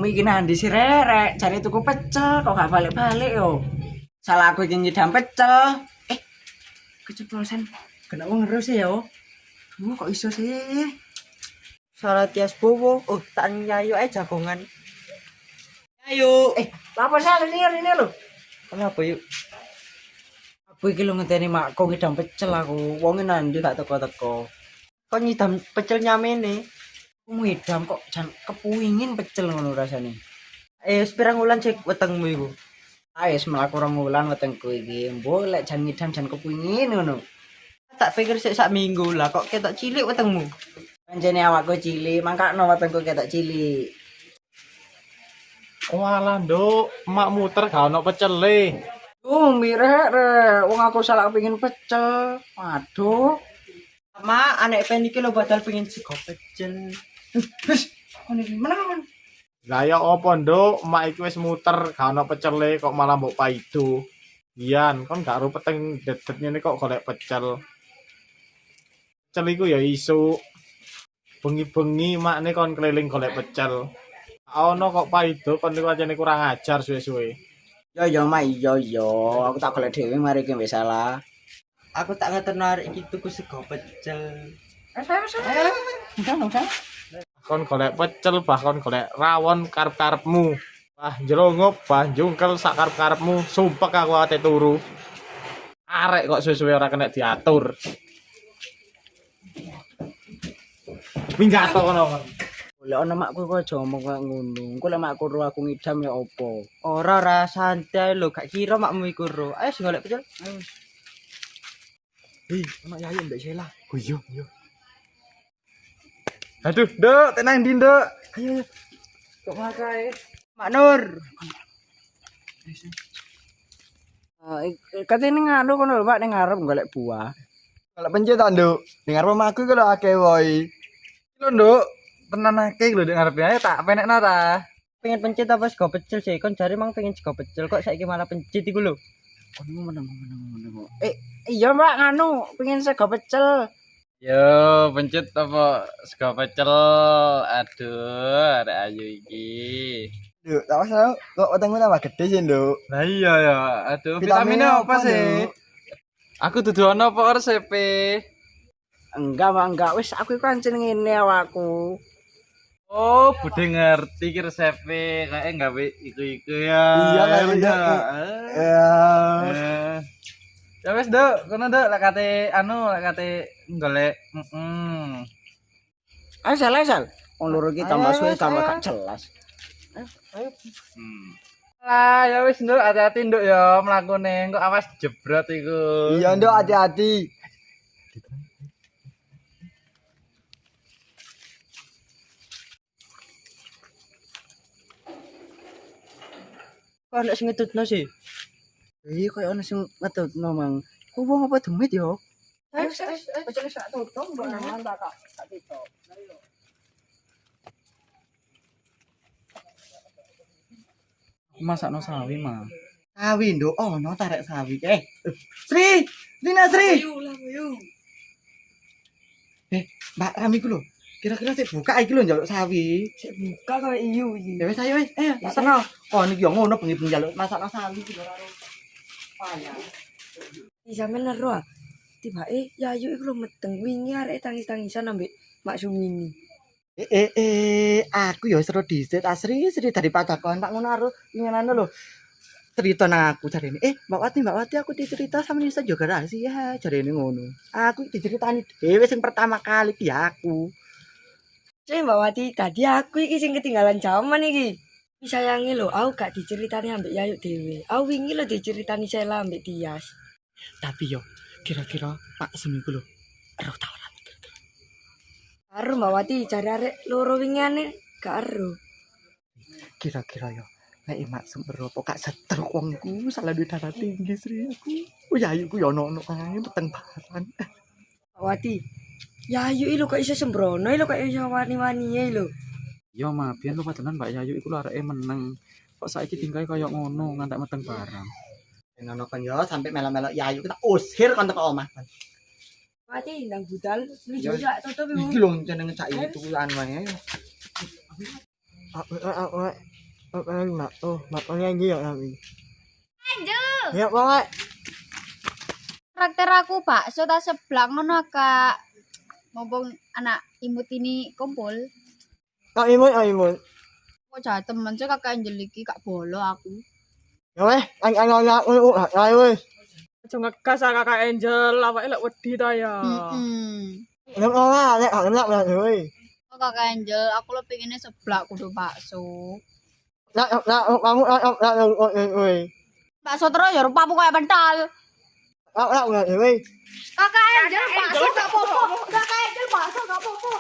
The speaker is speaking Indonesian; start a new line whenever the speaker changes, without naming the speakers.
iki nang ndi si Rerek? Jare tuku pecel kok gak balik-balik yo. Salah aku iki ngidam pecel. Keceplosan. Kena wong ngerus yo. Kok iso sih?
Salah Tias Bowo. Oh, tak nyayo ae jagongan. Ayo.
Lapa salah ini lho.
Kenapa yuk?
Aku iki lho ngenteni makku ngidam pecel aku. Wonge nang ndi gak teko-teko.
Kok nyidam pecel nyamene?
Aku ngidam kok jan kepuingin pecel ngono rasane.
Sepirang wulan cek wetengmu iku.
Wis mlaku rong wulan wetengku iki. Mbok lek jan ngidam jan kepuingin ngono.
Tak pikir sik sak minggu lah kok ketok cilik wetengmu.
Pancene awakku cilik, mangkakno wetengku ketok cilik.
Walah, Nduk, emak muter gak ono pecele.
Mirek wong aku salah pengin pecel. Waduh.
Ma, anek pen iki lho badal pengen sego pecel.
Wis, kon iki menang.
Lah ya apa, Nduk? Emak iki wis muter gak ono pecele kok malah mbok paido. Iyan, kon gak ro peteng dedet ngene kok golek pecel. Pecel iku ya isu. Bengi-bengi makne kon keliling golek pecel. Ono kok paido kon niku ajene kurang ajar suwe-suwe.
Yo Mak, yo. Aku tak golek dhewe mari iki wis salah.
Aku tak ngeterno arek iki tuku sego pecel.
Kon golek pecel bahkan golek rawon karep-karepmu. Bah jlongup, bah jungkel sak karep-karepmu, sumpek aku ate turu. Arek kok suwe-suwe ora kena diatur. Minggat to kono.
Lek ana makku kok aja ngomong kaya ngono. Engko lek makku ro aku ngidam ya apa?
Ora santai lho, gak kira makmu iku ro. Ayo sing golek pecel. Ayo.
Anak Yayu mbak Sheila. Oh iya. Aduh, Nduk, tenang ndi, Nduk. Ayo. Kok makae?
Mak Nur.
Katene nganu kono lho Pak ning ngarep golek buah.
Kalau pencet tak Nduk, dengar mamaku kalau akeh woi.
Lho, Nduk. Tenan akeh lho nek ngarepe ae tak penekno ta.
Pengen pencet apa sego pecel sih? Kon jare mang pengen sego pecel kok saiki malah pencet iku lho.
Kono meneng. Iya Mbak nganu pengen sego pecel.
Yo, pencet apa sego pecel. Aduh, arek ayu iki.
Nduk, tak usah kok wetengmu tambah gede sih Nduk.
Lah iya ya, aduh
Vitaminnya
vitaminnya apa
apa,
sih?
Nduk?
Aku dudu ono apa resepe?
Enggak Mbak, enggak wis aku iku ancen ngene awakku.
Oh, budhe ngerti ki resepe, kae gawe iku-iku ya.
Iya, kayak
Ya,
gitu.
ya.
Ya.
Ya wis, Nduk, kono Nduk lek kate lek kate golek
Asal. Wong loro iki tambah suwe tambah gak jelas.
Lah, ya wis Nduk, hati-hati Nduk ya mlakune, engko awas jebrot iku.
Iya Nduk, hati-hati.
Kok ana sing ngedutno sih?
Iya koyo ana sing ngetutno Mang. Ku wong apa demit yo? Pecel sak tutung mbok nang tak titok. Masakno sawi mah.
Sawi Nduk, ono tarik sawi. Sri, Dina Sri. Mbak Rami ku lho. Kira-kira sik buka iki lho njaluk sawi.
Sik buka kaya iyo iki.
Ya wis ayo wis. Ayo, masakno. Oh niki yo ngono bengi-bengi njaluk masakno sawi iki lho karo payah.
Sampeyan ero ah. Tibake Yayu iku lho meteng wingi arek tangis-tangisan ambek Mak Sumini.
Aku ya seru dhisik Asri daripada kon tak ngono karo ngenane lho. Cerita nang aku jarene. Mbak Wati aku dicerita sama Nisa juga rahasia jarene ngono. Aku diceritani dhewe sing pertama kali ki aku.
Cek Mbak Wati, tadi aku iki sing ketinggalan zaman iki. Sayange lho, aku gak diceritani ambek Yayu dhewe. Aku wingi lho diceritani Sela ambek Tias.
Tapi yo kira-kira Pak seminggu lho. Ero ta ora?
Karo Mbak Wati cari arek loro wingane gak ero.
Kira-kira yo nek emak sembero apa gak setruk wongku salah duwe darah tinggi Sri aku. Yayu ku yo ono ae peteng barang.
Mbak Wati, Yayu iki lho kok iso sembrono lho kok iso wani-waniye lho.
Yo mah biyen lu patenan Mbak Yayu iku areke meneng. Kok saiki tingkae kaya ngono ngantek meteng barang.
Ngono kan yo sampai melo-melo Yayu kita usir kon teko omah.
Wati ndang budal, lu
Ya,
juga tutup iku.
Iki lho jenenge cak itu anu wae.
Mak. Oh, mak nyanyi ya kami.
Angel.
Ya, Pak.
Traktir aku bakso ta seblak ngono Kak. Mumpung anak imut ini kumpul.
Kak Imun.
Kok jahat temen sih Kakak Angel iki gak bolo aku.
Ya weh, aku ayo weh.
Aja ngegas ah Kakak Angel, awake lek wedi ta ya.
Lek ora, lek enak lah weh.
Kok Kakak Angel, aku lo pengennya seblak kudu bakso.
Lek kamu weh.
Bakso terus ya rupamu kayak pental.
Lek weh.
Kakak Angel bakso gak popo. Kakak Angel bakso gak popo.